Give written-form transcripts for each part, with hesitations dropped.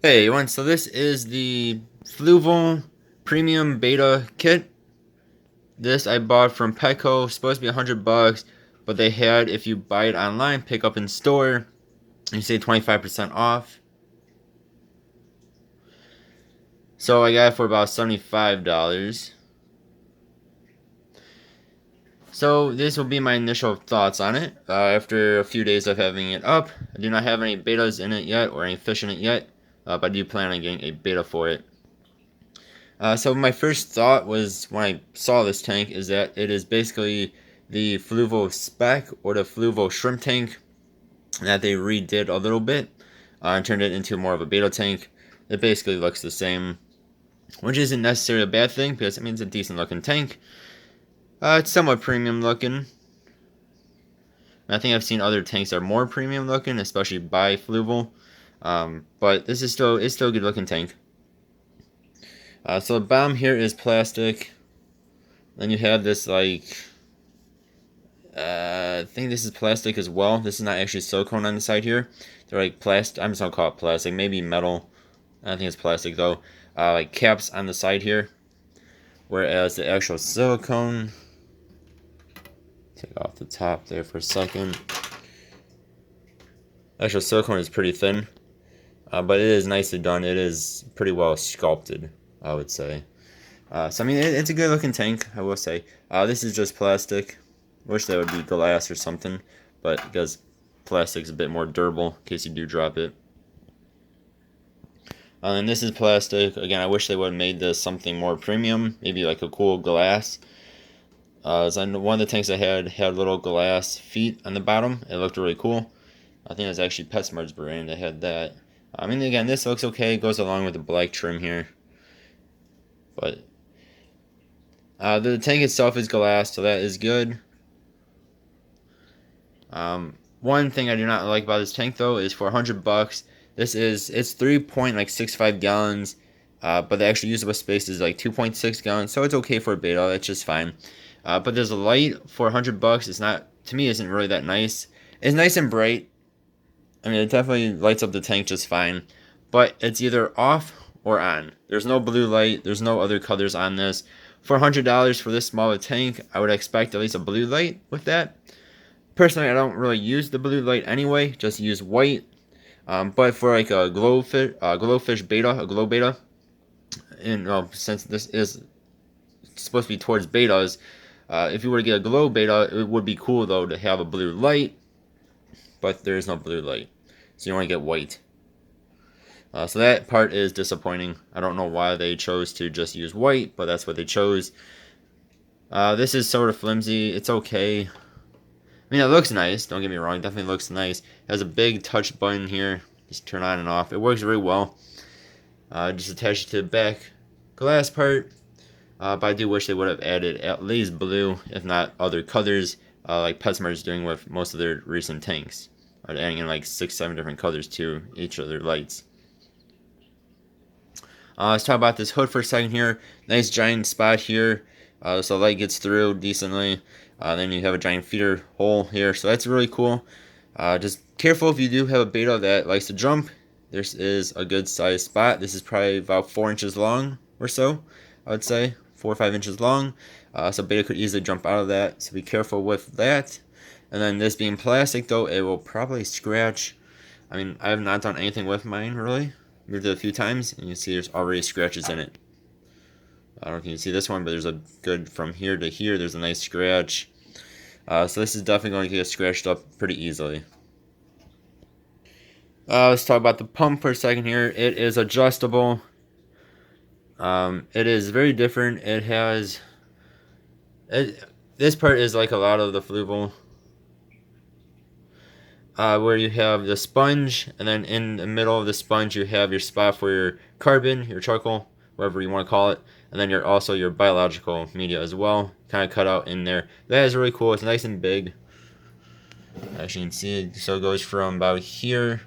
Hey everyone, so this is the Fluval Premium Beta Kit. This I bought from Petco, supposed to be $100, but they had, if you buy it online, pick up in store, you save 25% off. So I got it for about $75. So this will be my initial thoughts on it. After a few days of having it up, I do not have any betas in it yet, or any fish in it yet, but I do plan on getting a beta for it. So my first thought was when I saw this tank is that it is basically the Fluval spec or the Fluval shrimp tank that they redid a little bit and turned it into more of a beta tank. It basically looks the same, which isn't necessarily a bad thing because it means it's a decent looking tank. It's somewhat premium looking. I think I've seen other tanks that are more premium looking, especially by Fluval. But this is still a good looking tank. So the bottom here is plastic. Then you have this like, I think this is plastic as well. This is not actually silicone on the side here. They're like plastic. I'm just gonna call it plastic. Maybe metal. I think it's plastic though. Like caps on the side here. Whereas the actual silicone, take off the top there for a second. Actual silicone is pretty thin, but it is nicely done. It is pretty well sculpted, I would say. So I mean, it's a good looking tank, I will say. This is just plastic. Wish that would be glass or something, but because plastic's a bit more durable in case you do drop it. And this is plastic. Again, I wish they would have made this something more premium, maybe like a cool glass. So one of the tanks I had little glass feet on the bottom. It looked really cool. I think it was actually PetSmart's brand that had that. I mean, again, this looks okay. It goes along with the black trim here. But the tank itself is glass, so that is good. One thing I do not like about this tank though is for $100, it's 3.65 gallons, but the actual usable space is like 2.6 gallons, so it's okay for a beta. It's just fine. But there's a light for $100. It's not, to me, isn't really that nice. It's nice and bright. I mean, it definitely lights up the tank just fine, but it's either off or on. There's no blue light. There's no other colors on this. For $100 for this smaller tank, I would expect at least a blue light with that. Personally, I don't really use the blue light anyway. Just use white. But for like a glowfish beta, a glow beta, and since this is supposed to be towards betas, if you were to get a glow beta, it would be cool though to have a blue light. But there is no blue light, so you want to get white. So that part is disappointing. I don't know why they chose to just use white, but that's what they chose. This is sort of flimsy. It's okay. I mean, it looks nice. Don't get me wrong. It definitely looks nice. It has a big touch button here. Just turn on and off. It works very well. Just attach it to the back glass part. But I do wish they would have added at least blue, if not other colors, like PetSmart is doing with most of their recent tanks. Adding in like 6-7 different colors to each of their lights. Let's talk about this hood for a second here. Nice giant spot here, so light gets through decently. Then you have a giant feeder hole here, so that's really cool. Just careful if you do have a beta that likes to jump. This is a good sized spot. This is probably about 4 inches long or so, I would say. 4 or 5 inches long. So beta could easily jump out of that, so be careful with that. And then this being plastic though, it will probably scratch. I mean, I have not done anything with mine really. Moved it a few times, and you can see there's already scratches in it. I don't know if you can see this one, but there's a good from here to here. There's a nice scratch. So this is definitely going to get scratched up pretty easily. Let's talk about the pump for a second here. It is adjustable. It is very different. It has... this part is like a lot of the Fluval. Where you have the sponge, and then in the middle of the sponge you have your spot for your carbon, your charcoal, whatever you want to call it, and then also your biological media as well, kind of cut out in there. That is really cool. It's nice and big. As you can see, it so it goes from about here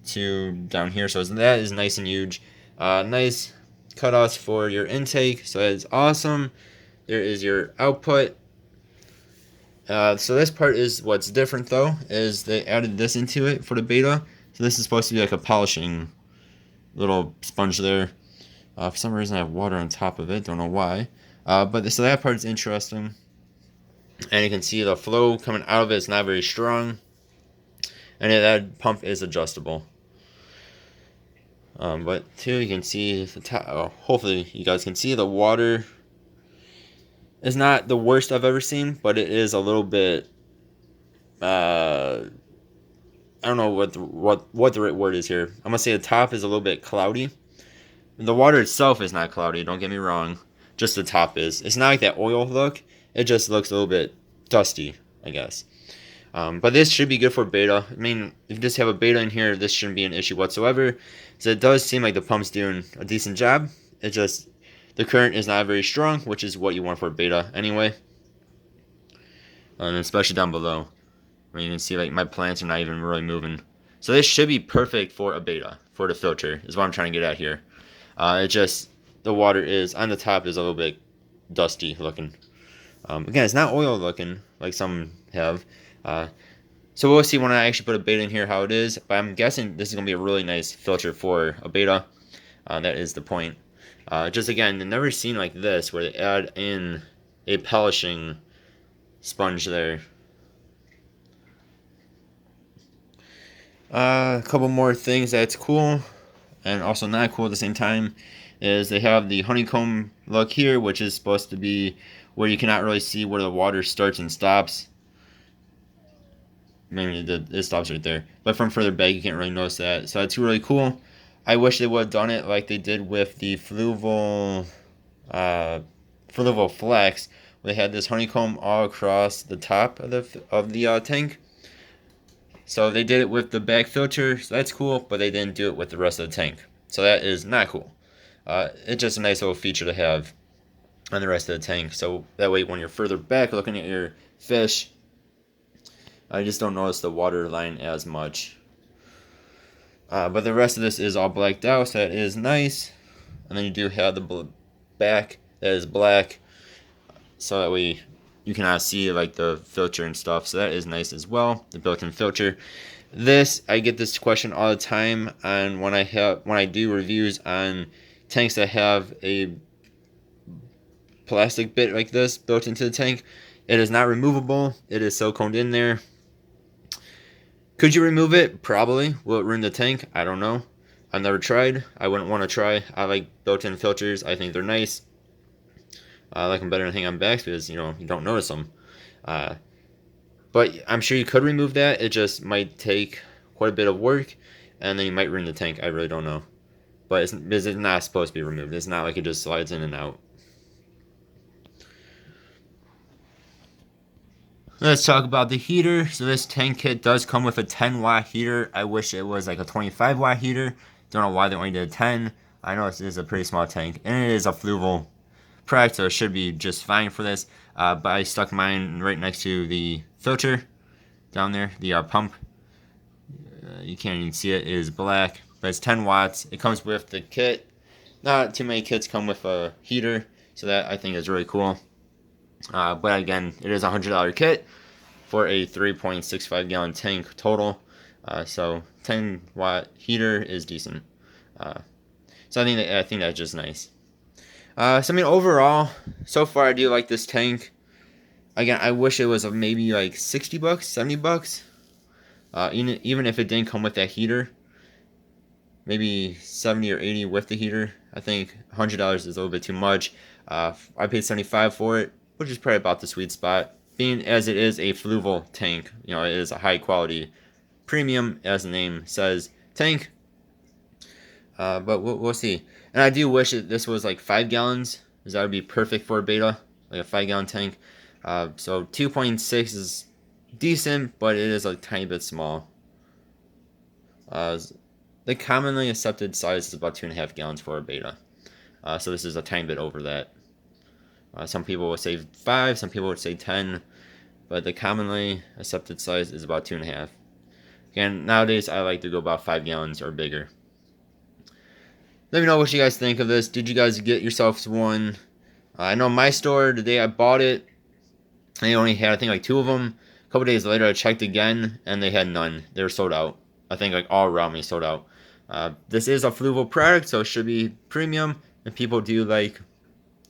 to down here, so that is nice and huge. Nice cutouts for your intake, so that is awesome. There is your output. So this part is what's different though, is they added this into it for the beta. So this is supposed to be like a polishing little sponge there. For some reason I have water on top of it, don't know why. So that part is interesting. And you can see the flow coming out of it is not very strong. And that pump is adjustable. But too, you can see the top. Hopefully, you guys can see the water is not the worst I've ever seen, but it is a little bit. I don't know what the right word is here. I'm gonna say the top is a little bit cloudy. The water itself is not cloudy. Don't get me wrong. Just the top is. It's not like that oil look. It just looks a little bit dusty, I guess. But this should be good for beta. I mean, if you just have a beta in here, this shouldn't be an issue whatsoever. So it does seem like the pump's doing a decent job. It just, the current is not very strong, which is what you want for a beta anyway. And especially down below. I mean, you can see like my plants are not even really moving. So this should be perfect for a beta, for the filter, is what I'm trying to get at here. It just, the water is, on the top is a little bit dusty looking. Again, it's not oil looking, like some have. So we'll see when I actually put a beta in here how it is. But I'm guessing this is going to be a really nice filter for a beta. That is the point. Just again, I've never seen like this where they add in a polishing sponge there. A couple more things that's cool and also not cool at the same time is they have the honeycomb look here, which is supposed to be where you cannot really see where the water starts and stops. Maybe it stops right there, but from further back you can't really notice that. So that's really cool. I wish they would have done it like they did with the Fluval Flex. They had this honeycomb all across the top of the tank. So they did it with the back filter, so that's cool, but they didn't do it with the rest of the tank. So that is not cool. It's just a nice little feature to have on the rest of the tank. So that way when you're further back looking at your fish, I just don't notice the water line as much. But the rest of this is all blacked out, so that is nice. And then you do have the back that is black, so that way you cannot see like the filter and stuff. So that is nice as well, the built-in filter. I get this question all the time on when I do reviews on tanks that have a plastic bit like this built into the tank. It is not removable. It is siliconed in there. Could you remove it? Probably. Will it ruin the tank? I don't know. I've never tried. I wouldn't want to try. I like built-in filters. I think they're nice. I like them better than hang-on backs because, you don't notice them. But I'm sure you could remove that. It just might take quite a bit of work, and then you might ruin the tank. I really don't know. But it's not supposed to be removed. It's not like it just slides in and out. Let's talk about the heater. So this tank kit does come with a 10-watt heater. I wish it was like a 25-watt heater. Don't know why they only did a 10. I know this is a pretty small tank, and it is a Fluval product, so it should be just fine for this. But I stuck mine right next to the filter down there, the pump. You can't even see it. It is black, but it's 10 watts. It comes with the kit. Not too many kits come with a heater, so that I think is really cool. But again, it is a $100 kit for a 3.65 gallon tank total. So 10-watt heater is decent. So I think that's just nice. So I mean, overall, so far I do like this tank. Again, I wish it was maybe like $60, $70. Even if it didn't come with that heater, maybe 70 or 80 with the heater. I think $100 is a little bit too much. I paid $75 for it, which is probably about the sweet spot. Being as it is a Fluval tank, it is a high quality, premium, as the name says, tank. But we'll see. And I do wish this was like 5 gallons, because that would be perfect for a beta, like a 5-gallon tank. So 2.6 is decent, but it is a tiny bit small. The commonly accepted size is about 2.5 gallons for a beta. So this is a tiny bit over that. Some people would say 5, some people would say 10, but the commonly accepted size is about 2.5. Again, nowadays I like to go about 5 gallons or bigger. Let me know what you guys think of this. Did you guys get yourselves one? I know my store, the day I bought it, they only had, I think, like 2 of them. A couple days later, I checked again, and they had none. They were sold out. I think, like, all around me sold out. This is a Fluval product, so it should be premium, and people do like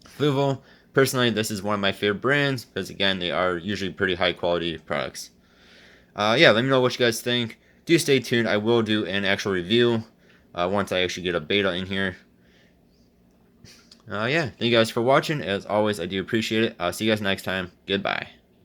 Fluval. Personally, this is one of my favorite brands because, again, they are usually pretty high quality products. Yeah, let me know what you guys think. Do stay tuned. I will do an actual review once I actually get a beta in here. Yeah, thank you guys for watching. As always, I do appreciate it. I'll see you guys next time. Goodbye.